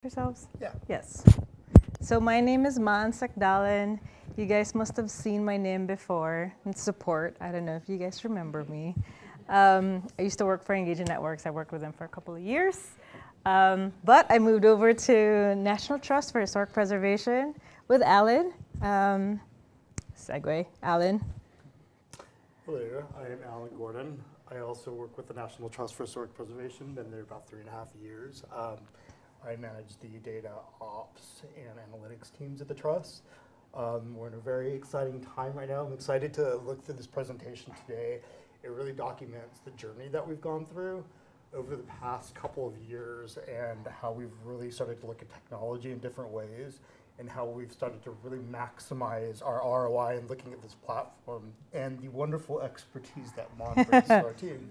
Yourselves? Yeah. Yes. So my name is Maan Sacdalan. You guys must have seen my name before in support. I don't know if you guys remember me. I used to work for Engaging Networks. I worked with them for a couple of years. But I moved over to National Trust for Historic Preservation with Alan. Segue, Alan. Hello, I am Alan Gordon. I also work with the National Trust for Historic Preservation, been there about 3.5 years. I manage the data ops and analytics teams at the Trust. We're in a very exciting time right now. I'm excited to look through this presentation today. It really documents the journey that we've gone through over the past couple of years and how we've really started to look at technology in different ways and how we've started to really maximize our ROI in looking at this platform and the wonderful expertise that Maan brings to our team.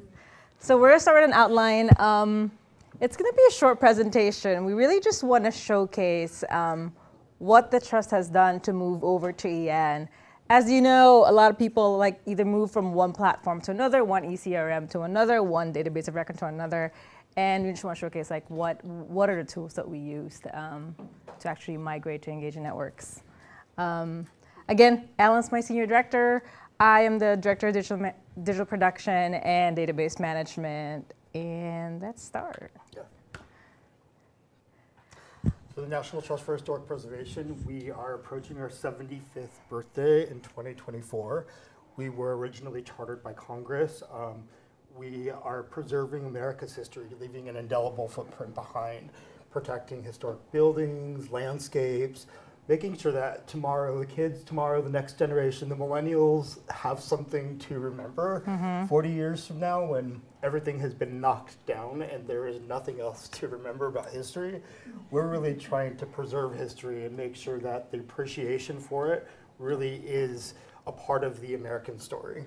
So we're gonna start with an outline. It's gonna be a short presentation. We really just wanna showcase what the Trust has done to move over to EN. As you know, a lot of people like either move from one platform to another, one ECRM to another, one database of record to another, and we just want to showcase like what are the tools that we used to actually migrate to Engaging Networks. Again, Alan's my senior director. I am the director of digital production and database management, and let's start. Yeah. So the National Trust for Historic Preservation, we are approaching our 75th birthday in 2024. We were originally chartered by Congress. We are preserving America's history, leaving an indelible footprint behind, protecting historic buildings, landscapes, making sure that tomorrow, the kids tomorrow, the next generation, the millennials have something to remember 40 years from now when everything has been knocked down and there is nothing else to remember about history. We're really trying to preserve history and make sure that the appreciation for it really is a part of the American story.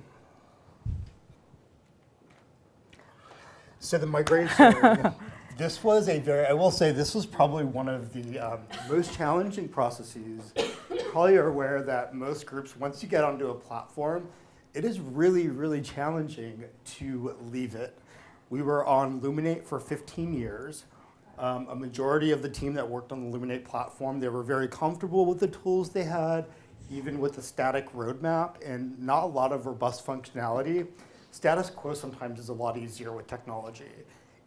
So the migration, this was I will say this was probably one of the most challenging processes. You probably are aware that most groups, once you get onto a platform, it is really, really challenging to leave it. We were on Luminate for 15 years. A majority of the team that worked on the Luminate platform, they were very comfortable with the tools they had, even with the static roadmap and not a lot of robust functionality. Status quo sometimes is a lot easier with technology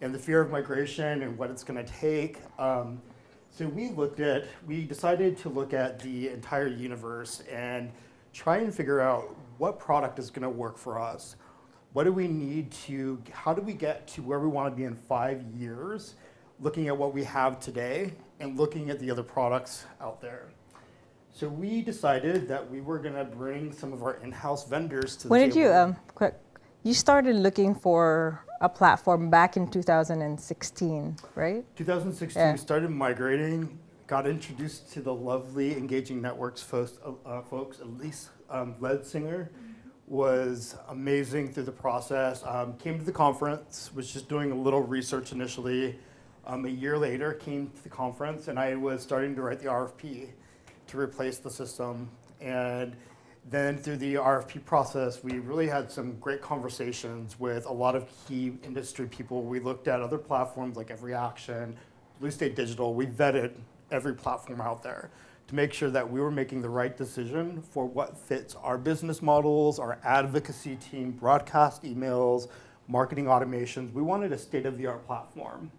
and the fear of migration and what it's going to take. So we decided to look at the entire universe and try and figure out what product is going to work for us. What do we need to, how do we get to where we want to be in 5 years, looking at what we have today and looking at the other products out there. So we decided that we were going to bring some of our in-house vendors to the table. When did you started looking for a platform back in 2016, right? 2016, Yeah. We started migrating, got introduced to the lovely Engaging Networks folks. Elise Ledsinger was amazing through the process. Came to the conference, was just doing a little research initially. A year later, came to the conference, and I was starting to write the RFP to replace the system. And then through the RFP process, we really had some great conversations with a lot of key industry people. We looked at other platforms like Every Action, Blue State Digital. We vetted every platform out there to make sure that we were making the right decision for what fits our business models, our advocacy team, broadcast emails, marketing automations. We wanted a state-of-the-art platform.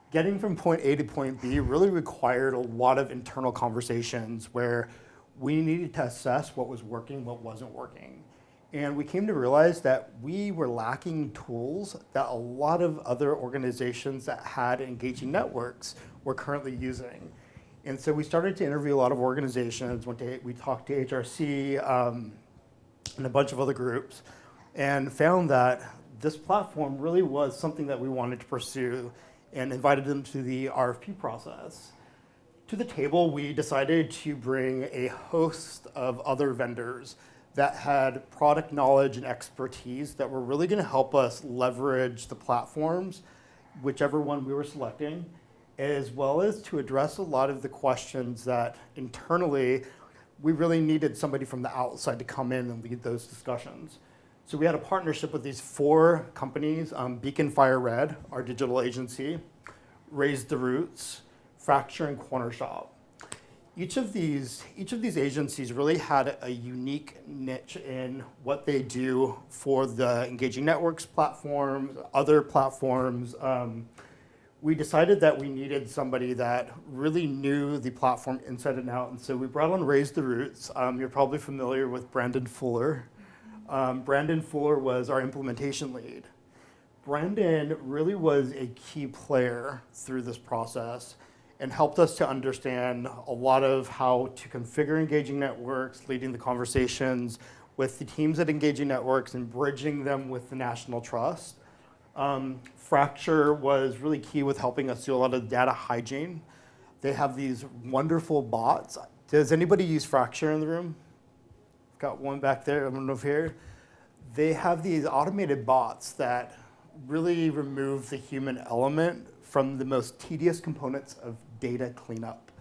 Getting from point A to point B really required a lot of internal conversations where we needed to assess what was working, what wasn't working. And we came to realize that we were lacking tools that a lot of other organizations that had engaging networks were currently using. And so we started to interview a lot of organizations. We talked to HRC and a bunch of other groups and found that this platform really was something that we wanted to pursue and invited them to the RFP process. To the table, we decided to bring a host of other vendors that had product knowledge and expertise that were really going to help us leverage the platforms, whichever one we were selecting, as well as to address a lot of the questions that internally we really needed somebody from the outside to come in and lead those discussions. So we had a partnership with these 4 companies, Beacon Fire Red, our digital agency, Raise the Roots, Fracture, and Corner Shop. Each of these agencies really had a unique niche in what they do for the Engaging Networks platform, other platforms. We decided that we needed somebody that really knew the platform inside and out, and so we brought on Raise the Roots. You're probably familiar with Brandon Fuller. Brandon Fuller was our implementation lead. Brandon really was a key player through this process and helped us to understand a lot of how to configure Engaging Networks, leading the conversations with the teams at Engaging Networks and bridging them with the National Trust. Fracture was really key with helping us do a lot of data hygiene. They have these wonderful bots. Does anybody use Fracture in the room? Got one back there, I don't know if here. They have these automated bots that really remove the human element from the most tedious components of data cleanup.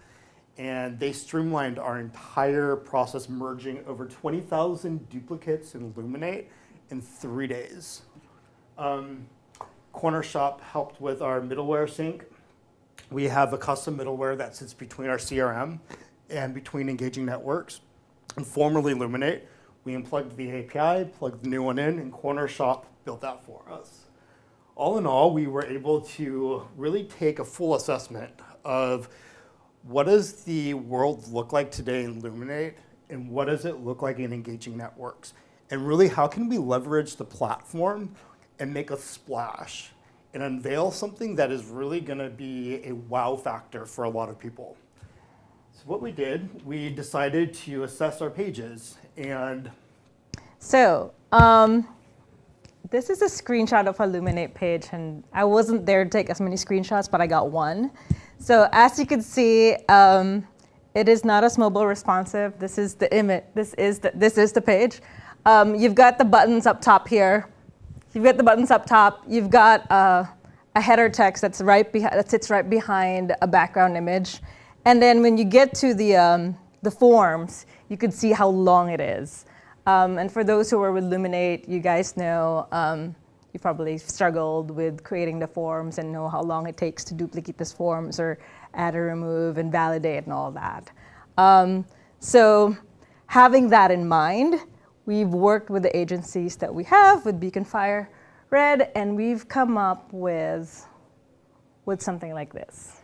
And they streamlined our entire process, merging over 20,000 duplicates in Illuminate in 3 days. Corner Shop helped with our middleware sync. We have a custom middleware that sits between our CRM and between Engaging Networks. And formerly Illuminate, we unplugged the API, plugged the new one in, and Corner Shop built that for us. All in all, we were able to really take a full assessment of what does the world look like today in Illuminate, and what does it look like in Engaging Networks? And really, how can we leverage the platform and make a splash and unveil something that is really gonna be a wow factor for a lot of people? So what we did, we decided to assess our pages, and So, this is a screenshot of Illuminate page, and I wasn't there to take as many screenshots, but I got one. So as you can see, it is not as mobile responsive. This is the image. This is the page. You've got the buttons up top here. You've got the buttons up top. You've got a header text that sits right behind a background image, and then when you get to the forms, you can see how long it is. And for those who are with Illuminate, you guys know you probably struggled with creating the forms and know how long it takes to duplicate these forms or add or remove and validate and all that. So having that in mind, we've worked with the agencies that we have with Beacon Fire Red, and we've come up with something like this.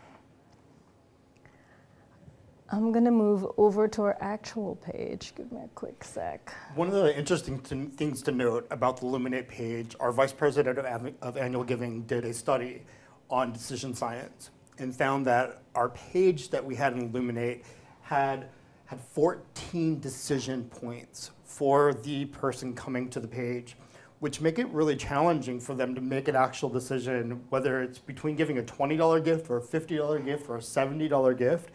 I'm gonna move over to our actual page. Give me a quick sec. one of the interesting things to note about the Illuminate page, our Vice President of Annual Giving did a study on decision science and found that our page that we had in Illuminate had 14 decision points for the person coming to the page, which make it really challenging for them to make an actual decision, whether it's between giving a $20 gift or a $50 gift or a $70 gift.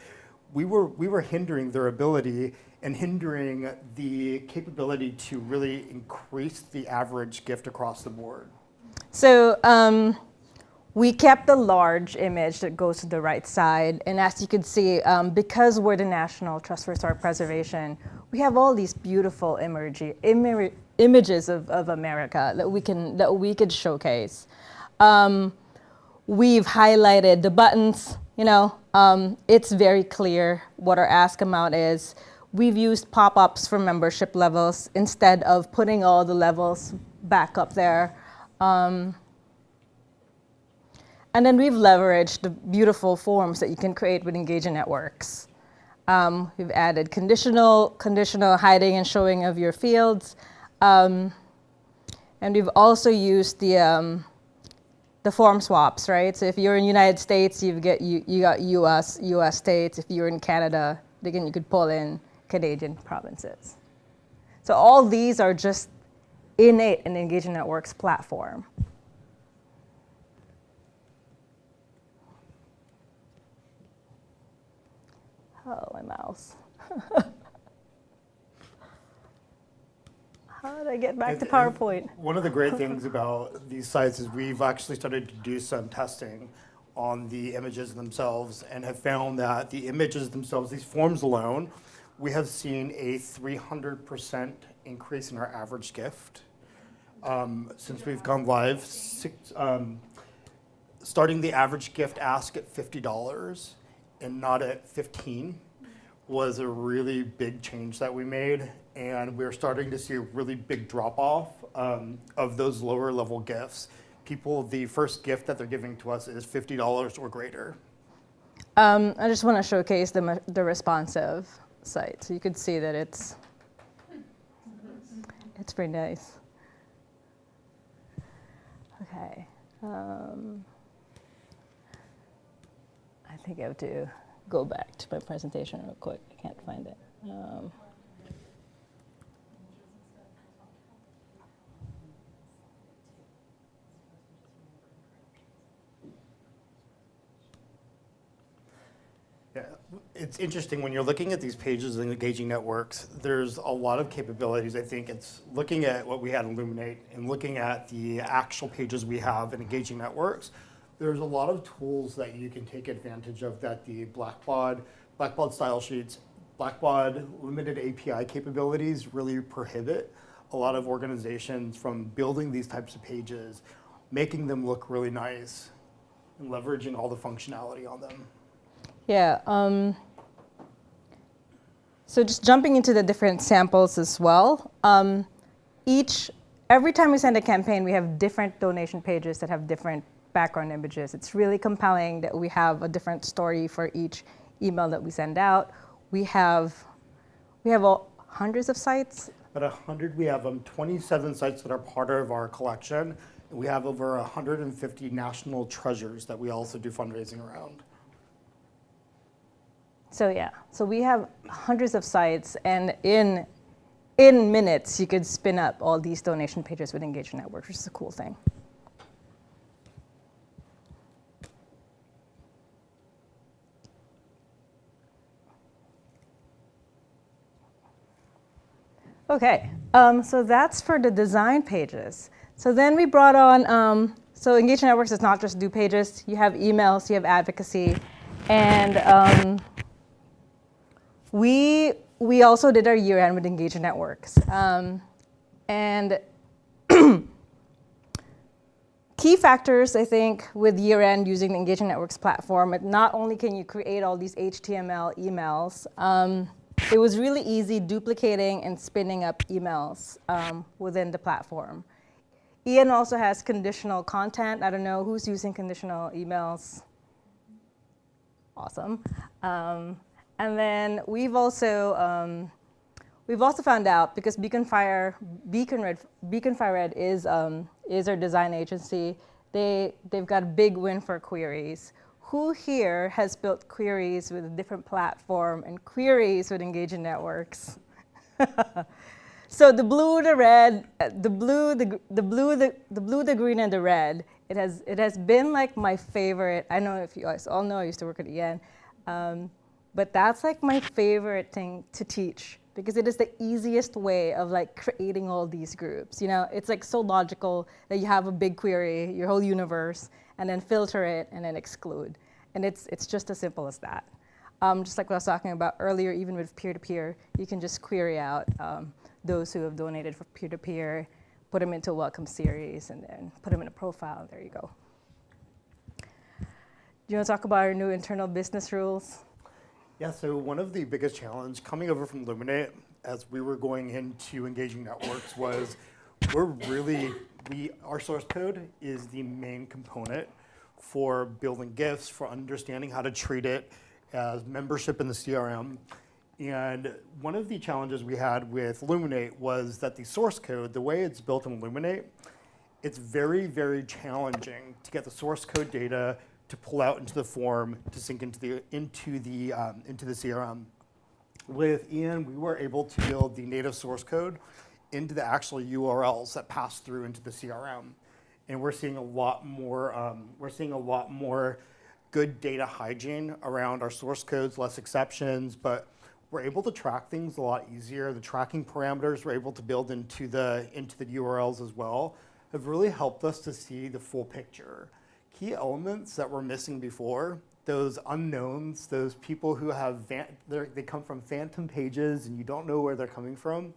We were hindering their ability and hindering the capability to really increase the average gift across the board. So we kept the large image that goes to the right side. And as you can see, because we're the National Trust for Historic Preservation, we have all these beautiful images of America that we could showcase. We've highlighted the buttons. It's very clear what our ask amount is. We've used pop-ups for membership levels instead of putting all the levels back up there. And then we've leveraged the beautiful forms that you can create with Engaging Networks. We've added conditional hiding and showing of your fields. And we've also used the form swaps, right? So if you're in the United States, you got US states. If you're in Canada, again, you could pull in Canadian provinces. So all these are just innate in the Engaging Networks platform. Oh, my mouse. How did I get back to PowerPoint? One of the great things about these sites is we've actually started to do some testing on the images themselves and have found that the images themselves, these forms alone, we have seen a 300% increase in our average gift since we've gone live. Starting the average gift ask at $50 and not at 15 was a really big change that we made. And we're starting to see a really big drop off of those lower level gifts. People, the first gift that they're giving to us is $50 or greater. I just want to showcase the responsive site. So you could see that it's pretty nice. Okay. I think I have to go back to my presentation real quick. I can't find it. Yeah, it's interesting when you're looking at these pages and engaging networks, there's a lot of capabilities. I think it's looking at what we had in Illuminate and looking at the actual pages we have in engaging networks. There's a lot of tools that you can take advantage of that the Blackbaud style sheets, Blackbaud limited API capabilities really prohibit a lot of organizations from building these types of pages, making them look really nice, and leveraging all the functionality on them. Yeah. So just jumping into the different samples as well. Every time we send a campaign, we have different donation pages that have different background images. It's really compelling that we have a different story for each email that we send out. We have hundreds of sites. About 100, we have 27 sites that are part of our collection. And we have over 150 national treasures that we also do fundraising around. So yeah, so we have hundreds of sites, and in minutes, you could spin up all these donation pages with engagement networks, which is a cool thing. Okay, so that's for the design pages. So then we brought on, so engagement networks is not just do pages. You have emails, you have advocacy, and we also did our year-end with engagement networks. And key factors, I think, with year-end using the engagement networks platform, not only can you create all these HTML emails, it was really easy duplicating and spinning up emails within the platform. Ian also has conditional content. I don't know who's using conditional emails. Awesome. And then we've also found out, because Beacon Fire Red is our design agency. They've got a big win for queries. Who here has built queries with a different platform and queries with engaging networks? So the blue, the red, the blue, the green, and the red. It has been like my favorite. I know if you guys all know, I used to work at EN. But that's like my favorite thing to teach, because it is the easiest way of like creating all these groups. You know, it's like so logical that you have a big query, your whole universe, and then filter it and then exclude. And it's just as simple as that. Just like what I was talking about earlier, even with peer-to-peer, you can just query out those who have donated for peer-to-peer, put them into a welcome series, and then put them in a profile, and there you go. Do you want to talk about our new internal business rules? Yeah, so one of the biggest challenges coming over from Illuminate as we were going into engaging networks was our source code is the main component for building GIFs, for understanding how to treat it as membership in the CRM. And one of the challenges we had with Illuminate was that the source code, the way it's built in Illuminate, it's very, very challenging to get the source code data to pull out into the form to sync into the CRM. With Ian, we were able to build the native source code into the actual URLs that pass through into the CRM, and we're seeing a lot more good data hygiene around our source codes, less exceptions, but we're able to track things a lot easier. The tracking parameters we're able to build into the URLs as well have really helped us to see the full picture. Key elements that were missing before, those unknowns, those people who they come from phantom pages and you don't know where they're coming from.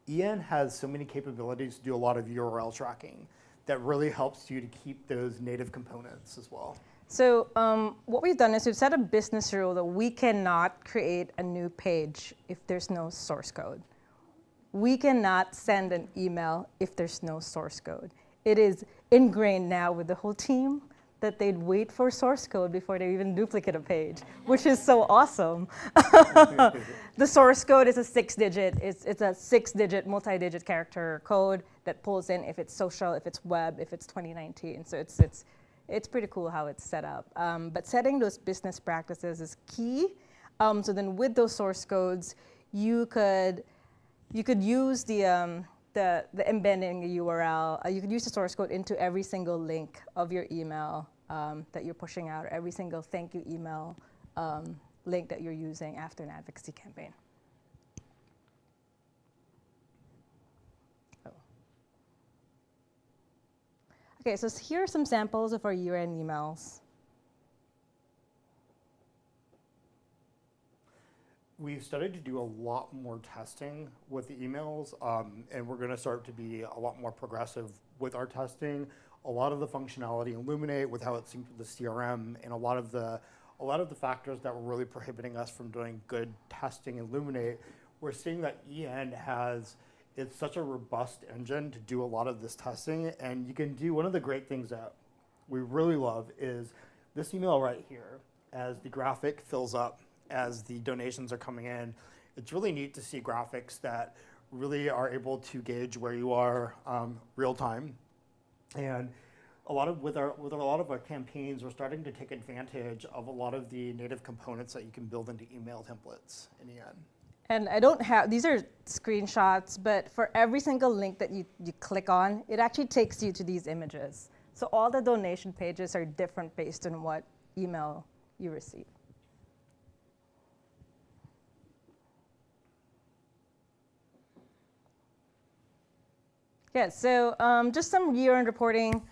Ian has so many capabilities to do a lot of URL tracking that really helps you to keep those native components as well. So what we've done is we've set a business rule that we cannot create a new page if there's no source code. We cannot send an email if there's no source code. It is ingrained now with the whole team that they'd wait for source code before they even duplicate a page, which is so awesome. The source code is a 6-digit, it's a 6-digit, multi-digit character code that pulls in if it's social, if it's web, if it's 2019. So it's pretty cool how it's set up. But setting those business practices is key. So then with those source codes, you could use the embedding URL. You could use the source code into every single link of your email that you're pushing out, or every single thank you email link that you're using after an advocacy campaign. Oh. Okay, so here are some samples of our year-end emails. We've started to do a lot more testing with the emails, and we're going to start to be a lot more progressive with our testing. A lot of the functionality in Illuminate with how it synced with the CRM, and a lot of the factors that were really prohibiting us from doing good testing in Illuminate, we're seeing that EN it's such a robust engine to do a lot of this testing, and you can do one of the great things that we really love is this email right here. As the graphic fills up, as the donations are coming in, it's really neat to see graphics that really are able to gauge where you are real time. And with a lot of our campaigns, we're starting to take advantage of a lot of the native components that you can build into email templates in the end. And I don't have, these are screenshots, but for every single link that you click on, it actually takes you to these images. So all the donation pages are different based on what email you receive. Yeah, so just some year-end reporting.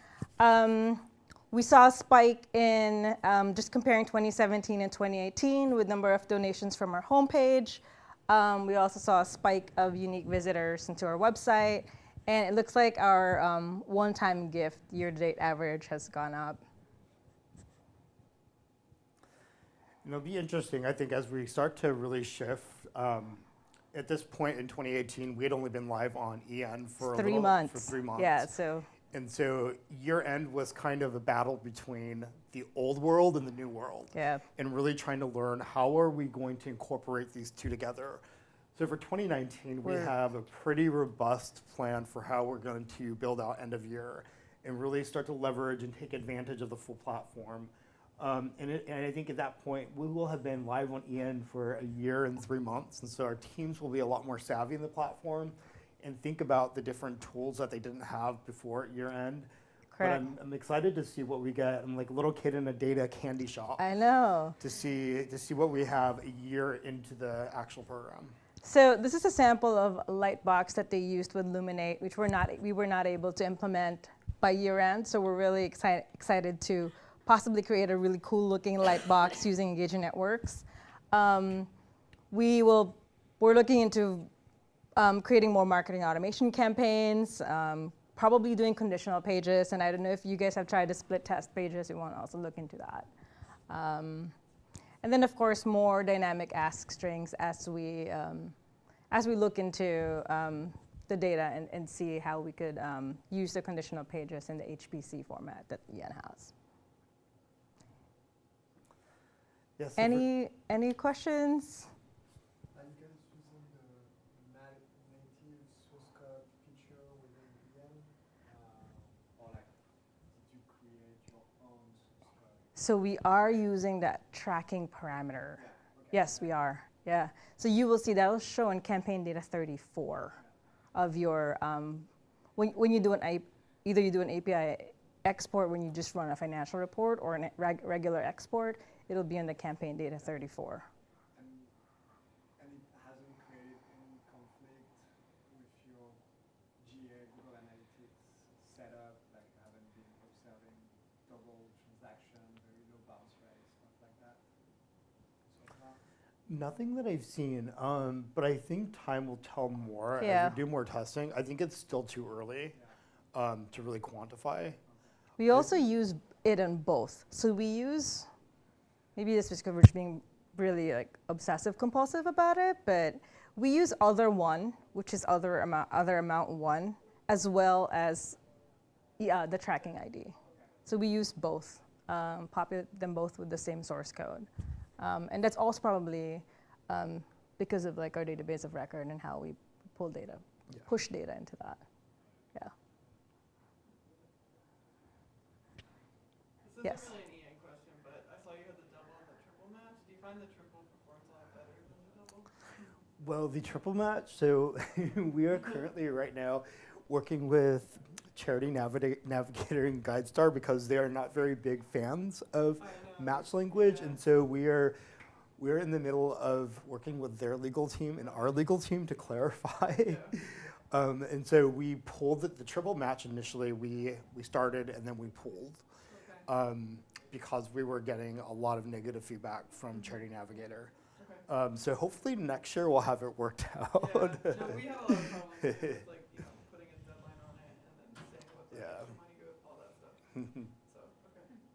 We saw a spike in just comparing 2017 and 2018 with number of donations from our homepage. We also saw a spike of unique visitors into our website. And it looks like our one-time gift year-to-date average has gone up. It'll be interesting, I think, as we start to really shift. At this point in 2018, we had only been live on EN for 3 months. For 3 months. Yeah, so. And so year end was kind of a battle between the old world and the new world. Yeah. And really trying to learn how are we going to incorporate these two together. So for 2019, we have a pretty robust plan for how we're going to build out end of year and really start to leverage and take advantage of the full platform. And I think at that point, we will have been live on EN for a year and 3 months. And so our teams will be a lot more savvy in the platform and think about the different tools that they didn't have before year end. Correct. But I'm excited to see what we get. I'm like a little kid in a data candy shop. I know. To see what we have a year into the actual program. So this is a sample of a Lightbox that they used with Luminate, which we were not able to implement by year end. So we're really excited to possibly create a really cool looking Lightbox using engaging networks. We're looking into creating more marketing automation campaigns, probably doing conditional pages, and I don't know if you guys have tried to split test pages, we want to also look into that. And then of course more dynamic ask strings as we look into the data and see how we could use the conditional pages in the HPC format that EN has. Yes. Any questions? Are you guys using the native source code feature within EN? Or like, did you create your own source code? So we are using that tracking parameter. Yeah, okay. Yes, we are. Yeah. So you will see that will show in campaign data 34 of your, when you do either you do an API export when you just run a financial report or a regular export, it'll be in the campaign data 34. And it hasn't created any conflict with your GA Google Analytics setup, like haven't been observing double transaction, very low bounce rate, stuff like that? So far? Nothing that I've seen, but I think time will tell more Yeah. as we do more testing. I think it's still too early to really quantify. We also use it in both. So we use, maybe this is because we're just being really like obsessive compulsive about it, but we use other one, which is other amount one, as well as the tracking ID. So we use both, populate them both with the same source code. And that's also probably because of like our database of record and how we pull data, push data into that. Yeah. This Yes. isn't really an EN question, but I saw you had the double and the triple match. Do you find the triple performs a lot better than the double? Well, the triple match, so we are currently right now working with Charity Navigator and GuideStar because they are not very big fans of match language. And so we're in the middle of working with their legal team and our legal team to clarify. And so we pulled the triple match initially, we started and then we pulled. Because we were getting a lot of negative feedback from Charity Navigator. So hopefully next year we'll have it worked out. Yeah, no, we had a lot of problems with like, putting a deadline on it and then saying what the extra money go, all that stuff. So, okay.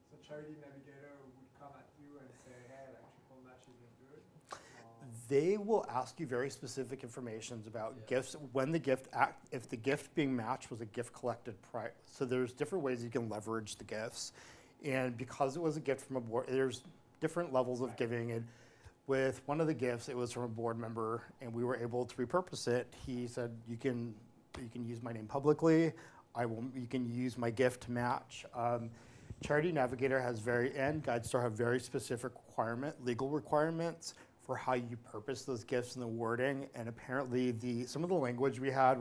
So Charity Navigator would come at you and say, hey, like triple match isn't good? They will ask you very specific information about gifts, when the gift, if the gift being matched was a gift collected prior. So there's different ways you can leverage the gifts. And because it was a gift from a board, there's different levels of giving. And with one of the gifts, it was from a board member, and we were able to repurpose it. He said, you can use my name publicly. You can use my gift to match. Charity Navigator and GuideStar have very specific legal requirements for how you purpose those gifts and the wording. And apparently some of the language we had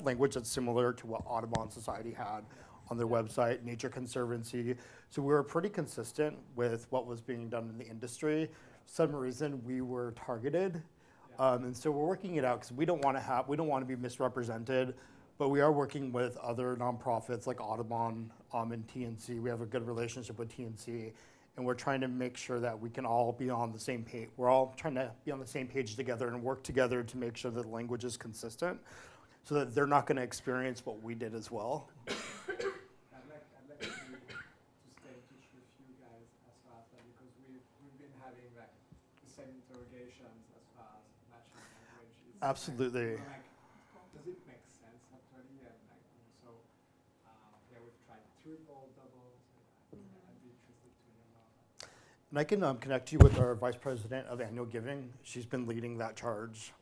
language that's similar to what Audubon Society had on their website, Nature Conservancy. So we were pretty consistent with what was being done in the industry. For some reason we were targeted. And so we're working it out because we don't want to be misrepresented, but we are working with other nonprofits like Audubon and TNC. We have a good relationship with TNC, and we're trying to make sure that we can all be on the same page. We're all trying to be on the same page together and work together to make sure that the language is consistent so that they're not going to experience what we did as well. I'd like to stay in touch with you guys as far as that, because we've been having like the same interrogations as far as matching language. Absolutely. Like, does it make sense actually? And like, so we've tried triple, doubles. I'd be interested to hear more about that. And I can connect you with our Vice President of Annual Giving. She's been leading that charge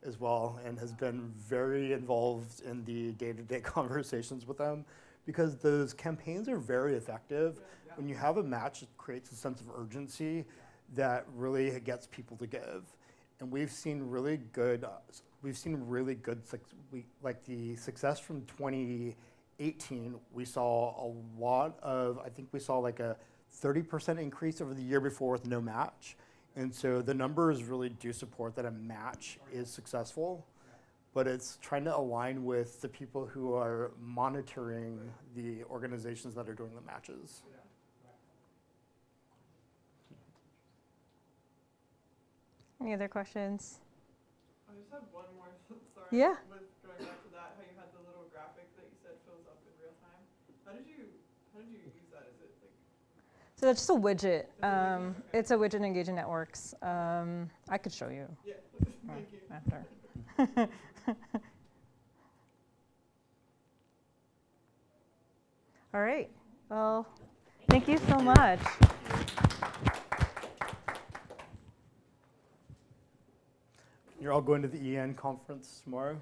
as well and has been very involved in the day-to-day conversations with them, because those campaigns are very effective. When you have a match, it creates a sense of urgency that really gets people to give. And we've seen really good, like the success from 2018, we saw a lot of, I think we saw like a 30% increase over the year before with no match. And so the numbers really do support that a match is successful, but it's trying to align with the people who are monitoring the organizations that are doing the matches. Any other questions? I just have one more, sorry. Yeah. With going back to that, how you had the little graphic that you said fills up in real time. How did you use that? Is it like? So that's just a widget. It's a widget in Engaging Networks. I could show you. Yeah, thank you. After. All right. Well, thank you so much. You're all going to the EN conference tomorrow?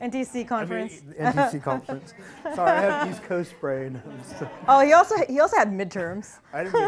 NTC conference. I mean, NTC conference. Sorry, I have East Coast brain. Oh, he also had midterms. I didn't